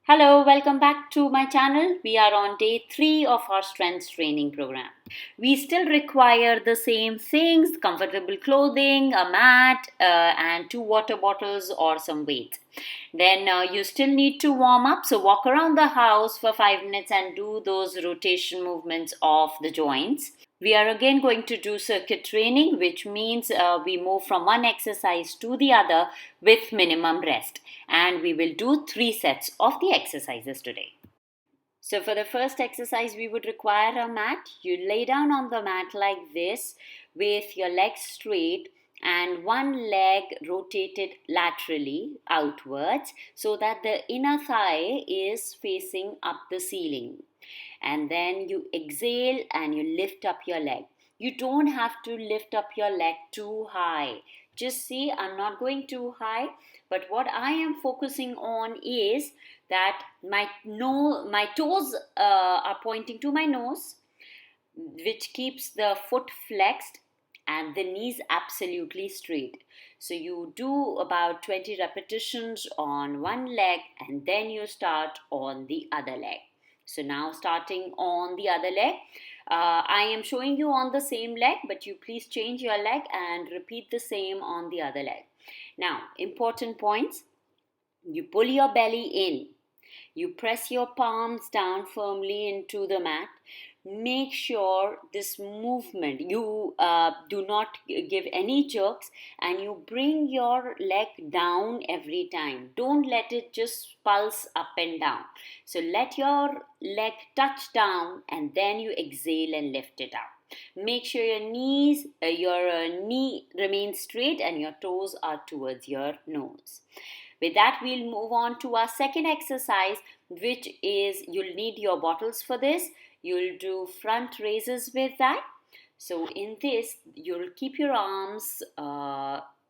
Hello, welcome back to my channel. We are on day 3 of our strength training program. We still require the same things: comfortable clothing, a mat, and 2 water bottles or some weight. Then you still need to warm up. So, walk around the house for 5 minutes and do those rotation movements of the joints. We are again going to do circuit training, which means we move from one exercise to the other with minimum rest. And we will do 3 sets of the exercises today. So, for the first exercise, we would require a mat. You lay down on the mat like this with your legs straight and one leg rotated laterally outwards so that the inner thigh is facing up the ceiling. And then you exhale and you lift up your leg. You don't have to lift up your leg too high. Just see, I'm not going too high, but what I am focusing on is that my toes are pointing to my nose, which keeps the foot flexed and the knees absolutely straight. So you do about 20 repetitions on one leg and then you start on the other leg. So now starting on the other leg, I am showing you on the same leg, but you please change your leg and repeat the same on the other leg. Now, important points: you pull your belly in, you press your palms down firmly into the mat. Make sure this movement, you do not give any jerks, and you bring your leg down every time. Don't let it just pulse up and down. So let your leg touch down and then you exhale and lift it up. Make sure your knee remains straight and your toes are towards your nose. With that, we'll move on to our second exercise, which is, you'll need your bottles for this. You'll do front raises with that. So in this, you'll keep your arms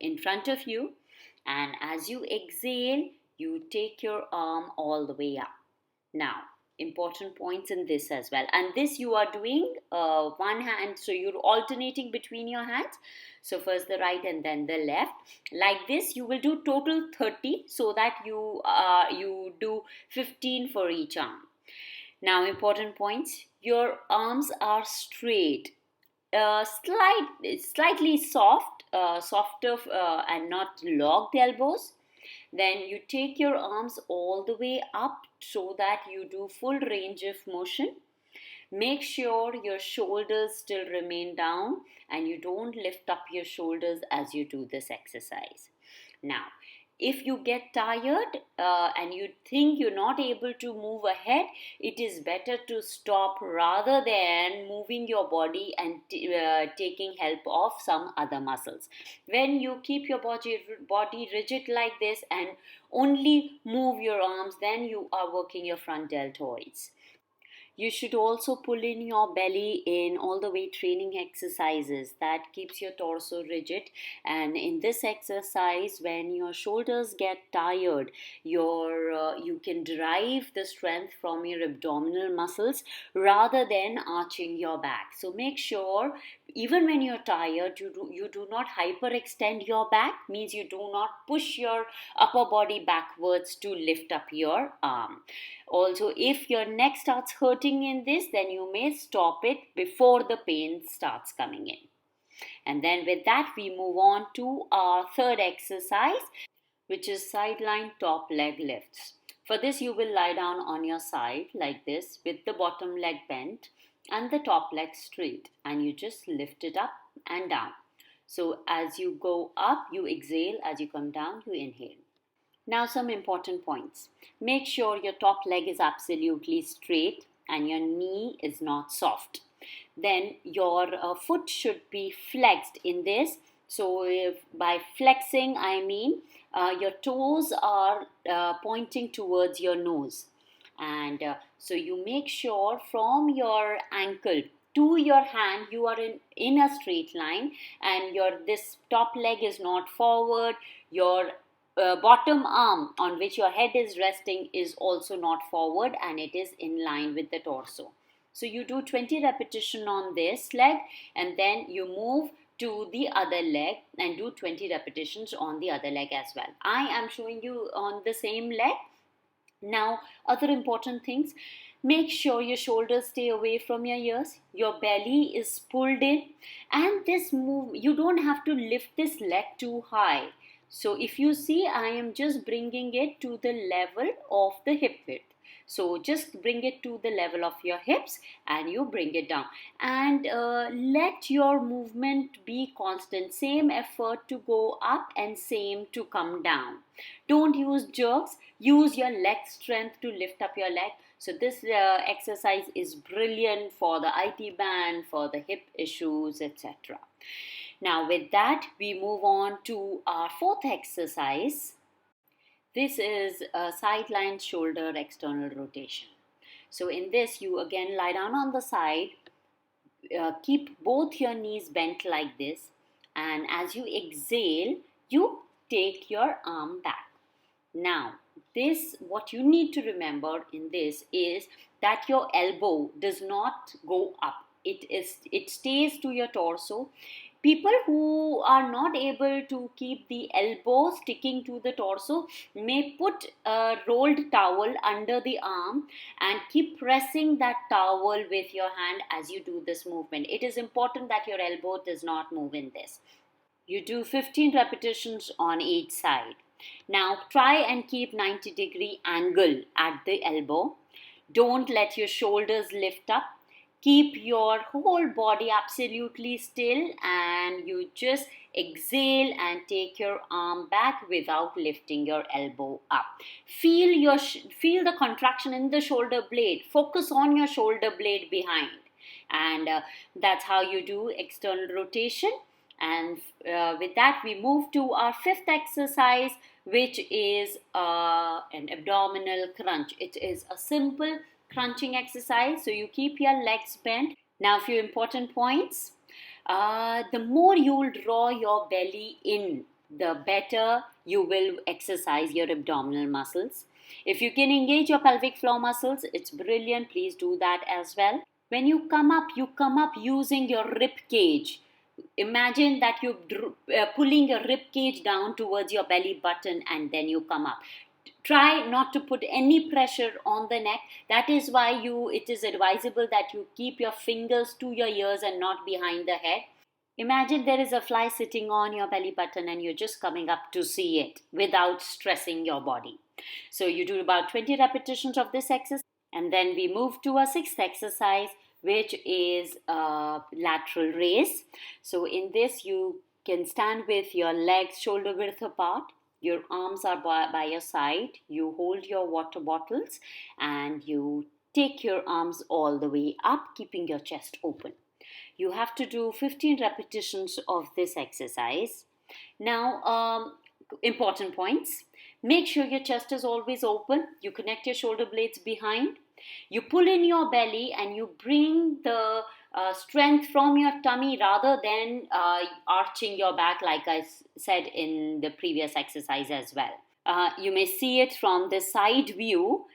in front of you, and as you exhale, you take your arm all the way up. Now, important points in this as well, and this you are doing one hand, so you're alternating between your hands. So first the right and then the left. Like this, you will do total 30, so that you do 15 for each arm. Now, important points: your arms are straight, slightly softer and not locked elbows. Then you take your arms all the way up so that you do full range of motion. Make sure your shoulders still remain down and you don't lift up your shoulders as you do this exercise. Now, if you get tired and you think you're not able to move ahead, it is better to stop rather than moving your body and taking help of some other muscles. When you keep your body rigid like this and only move your arms, then you are working your front deltoids. You should also pull in your belly in all the weight training exercises. That keeps your torso rigid. And in this exercise, when your shoulders get tired, you can derive the strength from your abdominal muscles rather than arching your back. So make sure, even when you're tired, you do not hyperextend your back, means you do not push your upper body backwards to lift up your arm. Also, if your neck starts hurting in this, then you may stop it before the pain starts coming in. And then with that, we move on to our third exercise, which is sideline top leg lifts. For this, you will lie down on your side like this with the bottom leg bent and the top leg straight, and you just lift it up and down. So as you go up, you exhale. As you come down, you inhale. Now, some important points. Make sure your top leg is absolutely straight and your knee is not soft. Then your foot should be flexed in this. So by flexing, I mean your toes are pointing towards your nose. And so you make sure from your ankle to your hand, you are in a straight line, and this top leg is not forward. Your bottom arm on which your head is resting is also not forward, and it is in line with the torso. So you do 20 repetition on this leg, and then you move to the other leg and do 20 repetitions on the other leg as well. I am showing you on the same leg. Now, other important things, make sure your shoulders stay away from your ears, your belly is pulled in, and this move, you don't have to lift this leg too high. So, if you see, I am just bringing it to the level of the hip width. So, just bring it to the level of your hips and you bring it down. And let your movement be constant. Same effort to go up and same to come down. Don't use jerks. Use your leg strength to lift up your leg. So this exercise is brilliant for the IT band, for the hip issues, etc. Now with that, we move on to our fourth exercise. This is a sideline shoulder external rotation. So in this, you again lie down on the side, keep both your knees bent like this, and as you exhale, you take your arm back. Now, this, what you need to remember in this is that your elbow does not go up. It stays to your torso. People who are not able to keep the elbow sticking to the torso may put a rolled towel under the arm and keep pressing that towel with your hand as you do this movement. It is important that your elbow does not move in this. You do 15 repetitions on each side. Now try and keep 90-degree angle at the elbow. Don't let your shoulders lift up. Keep your whole body absolutely still and you just exhale and take your arm back without lifting your elbow up. Feel the contraction in the shoulder blade. Focus on your shoulder blade behind. And that's how you do external rotation. And with that, we move to our fifth exercise, which is an abdominal crunch. It is a simple crunching exercise. So you keep your legs bent. Now, a few important points. The more you will draw your belly in, the better you will exercise your abdominal muscles. If you can engage your pelvic floor muscles, it's brilliant. Please do that as well. When you come up using your rib cage. Imagine that you're pulling your rib cage down towards your belly button and then you come up. Try not to put any pressure on the neck. That is why it is advisable that you keep your fingers to your ears and not behind the head. Imagine there is a fly sitting on your belly button and you're just coming up to see it without stressing your body. So you do about 20 repetitions of this exercise and then we move to a sixth exercise, which is a lateral raise. So in this, you can stand with your legs shoulder width apart. Your arms are by your side. You hold your water bottles and you take your arms all the way up, keeping your chest open. You have to do 15 repetitions of this exercise. Now, important points. Make sure your chest is always open. You connect your shoulder blades behind. You pull in your belly and you bring the strength from your tummy rather than arching your back, like I said in the previous exercise as well. You may see it from the side view.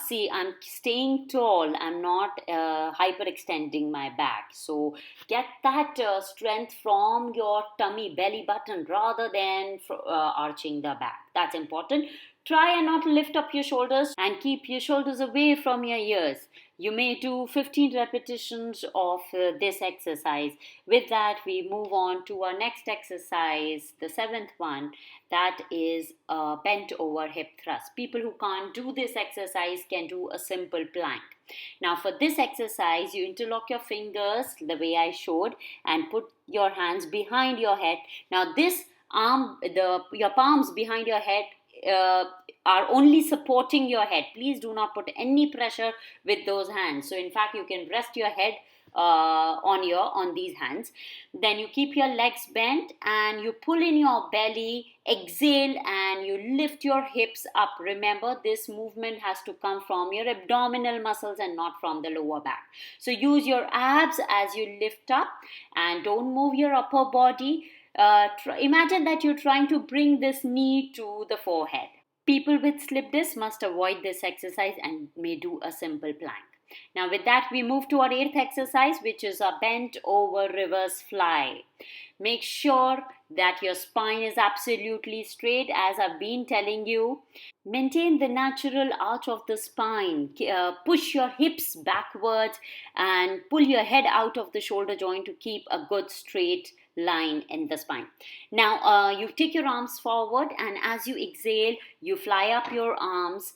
See, I'm staying tall. I'm not hyperextending my back. So get that strength from your tummy, belly button, rather than arching the back. That's important. Try and not lift up your shoulders and keep your shoulders away from your ears. You may do 15 repetitions of this exercise. With that, we move on to our next exercise, the seventh one, that is bent over hip thrust. People who can't do this exercise can do a simple plank. Now for this exercise, you interlock your fingers the way I showed and put your hands behind your head. Now this arm, your palms behind your head are only supporting your head. Please do not put any pressure with those hands. So in fact, you can rest your head on these hands. Then you keep your legs bent and you pull in your belly, exhale, and you lift your hips up. Remember, this movement has to come from your abdominal muscles and not from the lower back. So use your abs as you lift up and don't move your upper body. Imagine that you're trying to bring this knee to the forehead. People with slip disc must avoid this exercise and may do a simple plank. Now with that, we move to our 8th exercise, which is a bent over reverse fly. Make sure that your spine is absolutely straight, as I've been telling you. Maintain the natural arch of the spine. Push your hips backwards and pull your head out of the shoulder joint to keep a good straight line in the spine. Now you take your arms forward, and as you exhale, you fly up your arms,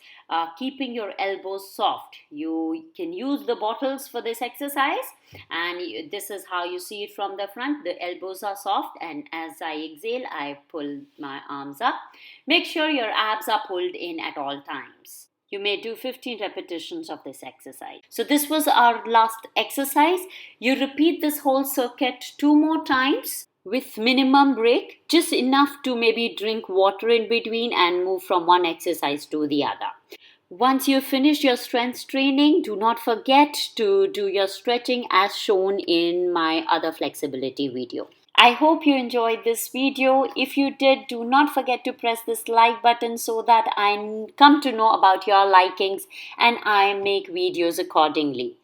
keeping your elbows soft. You can use the bottles for this exercise, and this is how you see it from the front. The elbows are soft, and as I exhale, I pull my arms up. Make sure your abs are pulled in at all times. You may do 15 repetitions of this exercise. So this was our last exercise. You repeat this whole circuit 2 more times with minimum break, just enough to maybe drink water in between and move from one exercise to the other. Once you finish your strength training, do not forget to do your stretching as shown in my other flexibility video. I hope you enjoyed this video. If you did, do not forget to press this like button so that I come to know about your likings and I make videos accordingly.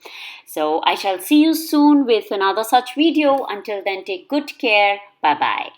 So I shall see you soon with another such video. Until then, take good care. Bye-bye.